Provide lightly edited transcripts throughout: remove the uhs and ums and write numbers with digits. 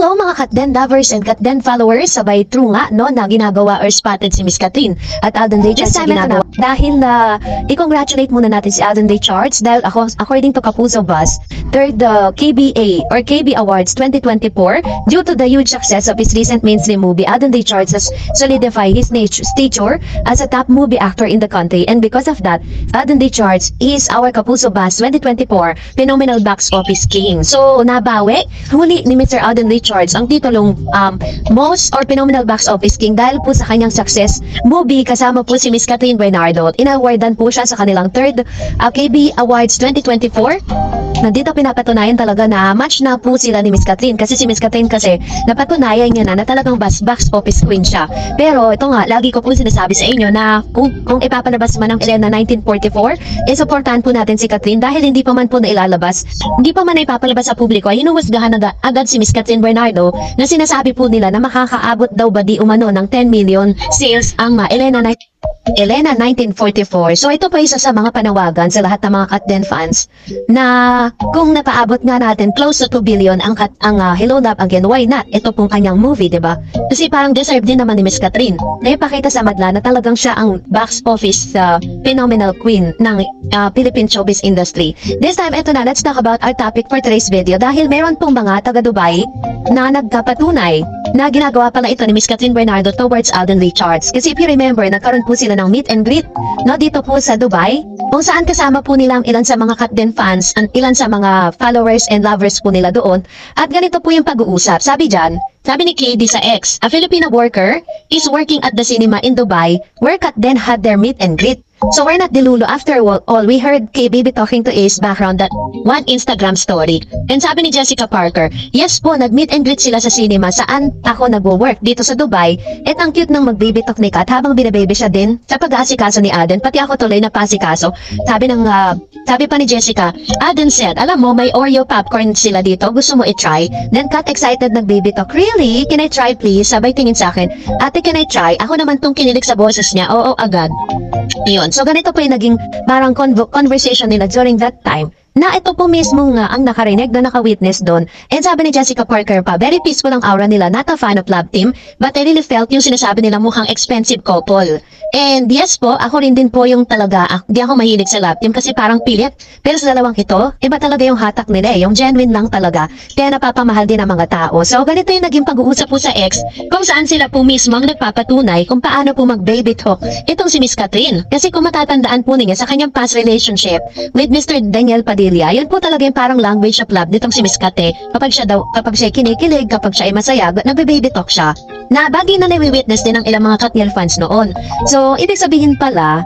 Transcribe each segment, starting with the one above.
Hello mga Katden lovers and Katden followers, sabay true nga no na ginagawa or spotted si Miss Catherine at Alden Day Charts na ginagawa. Dahil i-congratulate muna natin si Alden Day Charts dahil according to Kapuso Buzz, third KBA or KB Awards 2024 due to the huge success of his recent mainstream movie. Alden Day Charts has solidified his stature as a top movie actor in the country, and because of that, Alden Day Charts is our Kapuso Buzz 2024 Phenomenal Box Office King. So nabawi huli ni Mr. Alden Day Charts ang titulong Most or Phenomenal Box Office King dahil po sa kanyang success movie kasama po si Miss Catherine Bernardo. Inawardan po siya sa kanilang third KB Awards 2024. Nandito pinapatunayan talaga na match na po sila ni Miss Catherine, kasi si Miss Catherine kasi napatunayan niya na talagang box office queen siya. Pero ito nga, lagi ko po sinasabi sa inyo na kung ipapalabas man ang Elena 1944, supportahan po natin si Catherine dahil hindi pa man po nailalabas, hindi pa man ipapalabas sa publiko, ay hinuhusgahan agad si Miss Catherine Bernardo na sinasabi po nila na makakaabot daw ba di umano ng 10 million sales ang Elena 1944. So ito pa isa sa mga panawagan sa lahat ng mga Katden fans na kung napaabot nga natin close to 2 billion ang Hello Love Again, why not? Ito pong kanyang movie, diba? Kasi parang deserve din naman ni Miss Catherine na ipakita sa madla na talagang siya ang box office phenomenal queen ng Philippine showbiz industry. This time, ito na, let's talk about our topic for today's video dahil meron pong mga taga Dubai na nagkapatunay na ginagawa pala ito ni Miss Catherine Bernardo towards Alden Day Charts. Kasi if you remember, nagkaroon po sila ng meet and greet no, dito po sa Dubai, kung saan kasama po nila ang ilan sa mga Katden fans at ilan sa mga followers and lovers po nila doon. At ganito po yung pag-uusap. Sabi ni KD sa X, a Filipino worker is working at the cinema in Dubai where Katden had their meet and greet. So we're not delulu. After all, we heard KB be talking to Ace background that one Instagram story. And sabi ni Jessica Parker, yes po, nag-meet and greet sila sa cinema saan ako nagwo-work dito sa Dubai. At ang cute ng mag-baby talk ni Kat habang binababy siya din sa pag-aasikaso ni Aden. Pati ako tuloy na pasikaso. Sabi pa ni Jessica, Aden said, alam mo, may Oreo popcorn sila dito. Gusto mo i-try? Then Kat excited nag-baby talk, really? Can I try please? Sabay tingin sa akin, ate, can I try? Ako naman tong kinilig sa boses niya. Oo, agad. Yun. So ganito po yung naging parang conversation nila during that time na ito po mismo nga ang nakarinig na naka-witness doon. And sabi ni Jessica Parker pa, very peaceful ang aura nila, not a fan of love team, but I really felt yung sinasabi nila mukhang expensive couple. And yes po, ako rin din po yung talaga, di ako mahilig sa love team kasi parang pilit. Pero sa dalawang ito, iba talaga yung hatak nila yung genuine lang talaga. Kaya napapamahal din ang mga tao. So ganito yung naging pag-uusap po sa X, kung saan sila po mismo ang nagpapatunay kung paano po mag-baby talk itong si Miss Catherine. Kasi kung matatandaan po niya sa kanyang past relationship with Mr. Daniel Padilla, yun po talaga yung parang language of love nitong si Miss Kate. Kapag siya kinikilig, kapag siya ay masaya, nagbe-baby talk siya. Na bagay na nai-witness din ng ilang mga Katniel fans noon. So, ibig sabihin pala,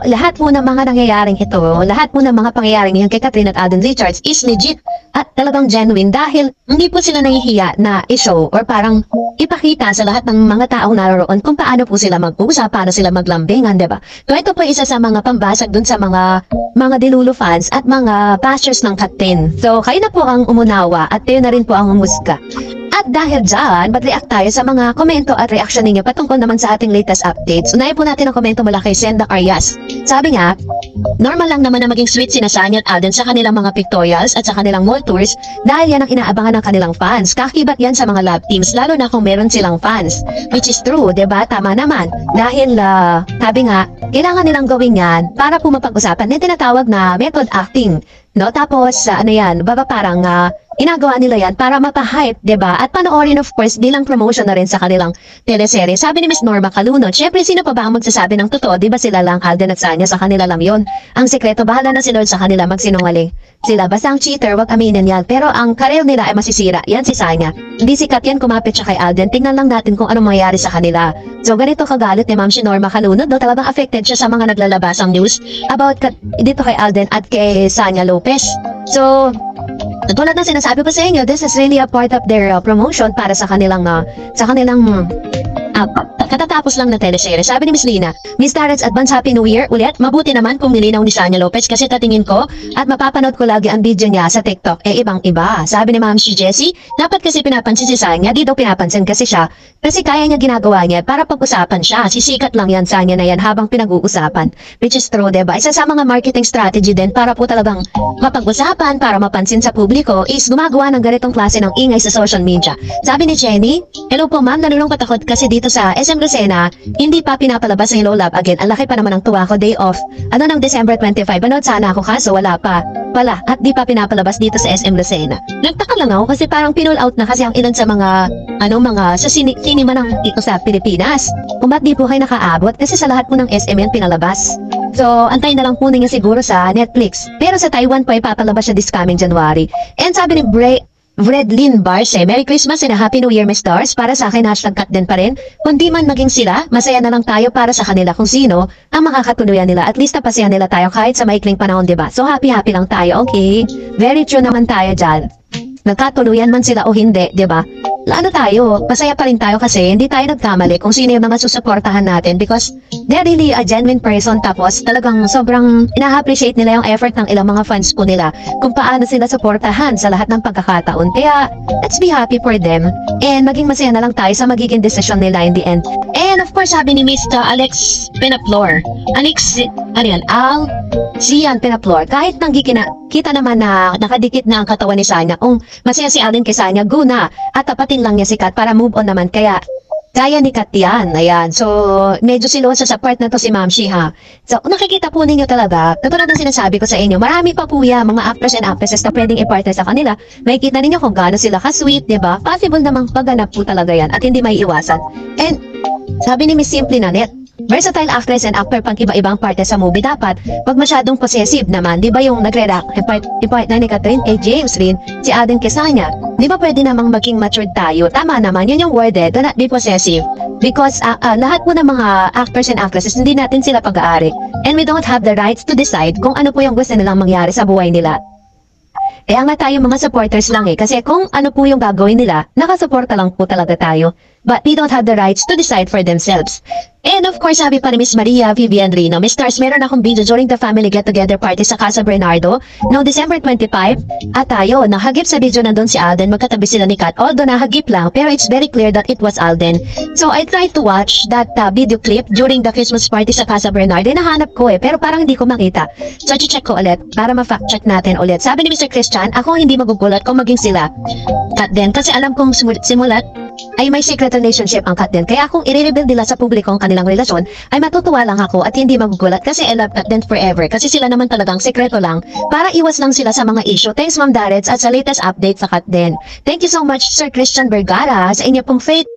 lahat po ng mga nangyayaring ito, lahat po ng mga pangyayaring yan kay Catherine at Alden Day Charts is legit at talagang genuine dahil hindi po sila nahihiya na i-show or parang ipakita sa lahat ng mga taong naroon kung paano po sila mag-usap, paano sila maglambingan, diba? So, ito po isa sa mga pambasag dun sa mga Delulu fans at mga bashers ng Katden. So, kayo na po ang umunawa at kayo na rin po ang umusga. At dahil dyan, mag-react tayo sa mga komento at reaction ninyo patungkol naman sa ating latest updates. Unahin po natin ang komento mula kay Senda Arias. Sabi nga, normal lang naman na maging sweet sina Sanya at Alden sa kanilang mga pictorials at sa kanilang mall tours dahil yan ang inaabangan ng kanilang fans. Kakibat yan sa mga love teams, lalo na kung meron silang fans. Which is true, diba? Tama naman. Dahil, sabi nga, kailangan nilang gawin yan para po mapag-usapan na tinatawag na method acting. No? Tapos, parang inagawa nila yan para mapahype, diba? At panoorin of course bilang promotion na rin sa kanilang teleserye. Sabi ni Miss Norma Calunod, syempre sino pa ba ang magsasabi ng totoo? Diba sila lang, Alden at Sanya, sa kanila lang yun. Ang sekreto, bahala na si Lord sa kanila magsinungaling. Sila, basta ang cheater, wag aminin yan. Pero ang career nila ay masisira. Yan si Sanya. Hindi sikat yan, kumapit siya kay Alden. Tingnan lang natin kung anong mangyayari sa kanila. So ganito kagalit ni Ma'am si Norma Calunod, talagang affected siya sa mga naglalabas ang news about dito kay Alden at kay Sanya Lopez. So, tulad na sinasabi ko sa inyo, this is really a part of their promotion para sa kanilang katatapos lang na teleserye. Sabi ni Miss Lina, Miss Darrets, advance Happy New Year ulit. Mabuti naman kung nilinaw ni Sanya Lopez kasi tatingin ko at mapapanood ko lagi ang video niya sa TikTok. Ibang-iba. Sabi ni Ma'am si Jessie, dapat kasi pinapansin si Sanya, di daw pinapansin kasi siya. Kasi kaya niya ginagawa niya para pag-usapan siya. Sisikat lang yan Sanya na yan habang pinag-uusapan. Which is true, diba? Isa sa mga marketing strategy din para po talagang mapag-usapan, para mapansin sa publiko is gumagawa ng ganitong klase ng ingay sa social media. Sabi ni Jenny, hello po ma'am, nalulungkot ako kasi dito sa SM Lucena, hindi pa pinapalabas ang Hello Love Again. Ang laki pa naman ng tuwa ko, day off. Ng December 25, anood sana ako kaso wala pa. Pala, at di pa pinapalabas dito sa SM Lucena. Nagtaka lang ako kasi parang pinull out na kasi ang ilan sa mga, sa sinima ng dito sa Pilipinas. Kung ba't di po kayo nakaabot kasi sa lahat po ng SM yan pinalabas. So, antayin na lang po ninyo siguro sa Netflix. Pero sa Taiwan po, ipapalabas siya this coming January. And sabi ni Vredlin Barce, Merry Christmas and a Happy New Year, Miss Stars. Para sa akin, #cut din pa rin. Kung di man maging sila, masaya na lang tayo para sa kanila kung sino ang makakatuluyan nila. At least napasaya nila tayo kahit sa maikling panahon, diba? So, happy-happy lang tayo, okay? Very true naman tayo dyan. Nagkatuluyan man sila o hindi, diba? Ano tayo, pasaya pa rin tayo kasi hindi tayo nagkamali kung sino yung mga susuportahan natin because they're really a genuine person tapos talagang sobrang ina-appreciate nila yung effort ng ilang mga fans po nila kung paano sila suportahan sa lahat ng pagkakataon. Kaya, let's be happy for them and maging masaya na lang tayo sa magiging decision nila in the end. And of course, sabi ni Mr. Alex Penaplor, Zian Penaplor, kahit kita naman na nakadikit na ang katawan ni Sanya, masaya si Alden kay Sanya, go na, at tapatin lang niya si Kat para move on naman, kaya kaya ni Kat yan, ayan. So, medyo silosa sa part na to si Ma'am Shi, ha. So, nakikita po ninyo talaga, katulad ng sinasabi ko sa inyo, marami pa po yan, mga actors and actresses na pwedeng i-partner sa kanila. Makikita ninyo kung gaano sila ka-sweet, diba? Possible namang pagganap po talaga yan at hindi may iwasan. And, sabi ni Miss Simply Nanette, versatile actress and actor pang iba-ibang parte sa movie dapat wag masyadong possessive naman, di ba yung nagre-react na ni Catherine kay James rin si Aden Kesanya, di ba pwede namang maging matured tayo, tama naman yun yung word do not be possessive because lahat po ng mga actors and actresses hindi natin sila pag-aari and we don't have the rights to decide kung ano po yung gusto nilang mangyari sa buhay nila. Kaya nga tayo mga supporters lang kasi kung ano po yung gagawin nila, nakasuporta lang po talaga tayo. But they don't have the rights to decide for themselves. And of course, sabi pa ni Miss Maria Vivian Rino, Miss Stars, meron akong video during the family get-together party sa Casa Bernardo noong December 25. At tayo, nakagip sa video nandun si Alden, magkatabi sila ni Kat. Although nakagip lang, pero it's very clear that it was Alden. So I tried to watch that video clip during the Christmas party sa Casa Bernardo. Nahanap ko pero parang hindi ko makita. So check ko ulit para ma-fact check natin ulit. Sabi ni Mr. Christian, ako hindi magugulat kung maging sila Kat din kasi alam kong simulat ay may secret relationship ang Kat din. Kaya kung i-reveal nila sa publiko ang kanilang relasyon, ay matutuwa lang ako at hindi magugulat kasi I love Kat din forever. Kasi sila naman talagang sekreto lang para iwas lang sila sa mga issue. Thanks Ma'am Darrets at sa latest update sa Kat din. Thank you so much Sir Christian Vergara sa inyo pong faith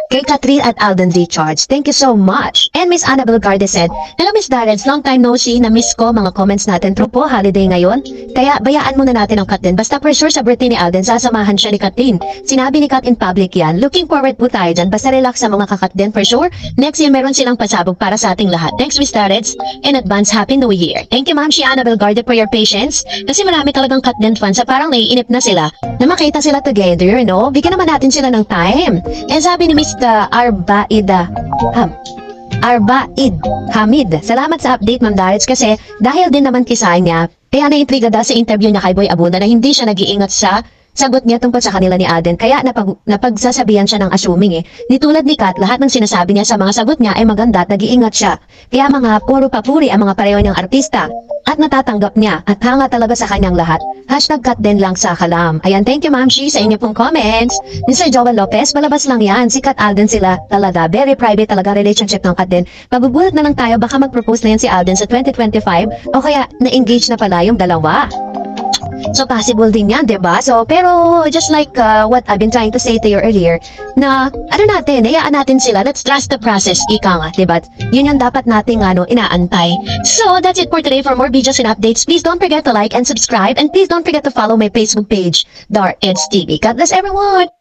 kay Catherine at Alden Richards. Thank you so much. And Miss Annabel Garde said, hello Miss Darrets, long time no see, na-miss ko mga comments natin. True po, holiday ngayon. Kaya bayaan muna natin ang Kat din. Basta for sure sa birthday ni Alden, sasamahan siya ni Catherine. Sinabi ni Kat in public yan. Looking forward po tayo dyan. Basta relax sa mga kakat din for sure. Next year meron silang pasabog para sa ating lahat. Thanks Miss Darrets. In advance, Happy New Year. Thank you Ma'am si Annabel Garde for your patience. Kasi marami talagang Kat din fans sa parang naiinip na sila na makita sila together, no? Bigyan naman natin sila ng time. And sabi ni Mr. Arbaid Hamid, salamat sa update Ma'am Darrets kasi dahil din naman kay Sanya, kaya na-intriga dahil sa interview niya kay Boy Abunda na hindi siya nag-iingat sa sagot niya tungkol sa kanila ni Alden. Kaya napagsasabihan siya ng assuming Di tulad ni Kat, lahat ng sinasabi niya sa mga sagot niya ay maganda at nag-iingat siya. Kaya mga puro papuri ang mga pareho niyang artista. At natatanggap niya at hanga talaga sa kanyang lahat. #Kat din lang sa kalam. Ayan, thank you Ma'am Shi sa inyo pong comments. Ni Sir Joel Lopez, malabas lang yan. Si Kat Alden sila talaga. Very private talaga relationship ng Kat din. Magugulat na lang tayo baka mag-propose na yan si Alden sa 2025 o kaya na-engage na pala yung dalawa. So possible din yan, diba? So, pero just like what I've been trying to say to you earlier, na hayaan natin sila, let's trust the process, ika nga, diba? Yun yung dapat nating inaantay. So, that's it for today. For more videos and updates, please don't forget to like and subscribe, and please don't forget to follow my Facebook page, Darrets TV. God bless everyone!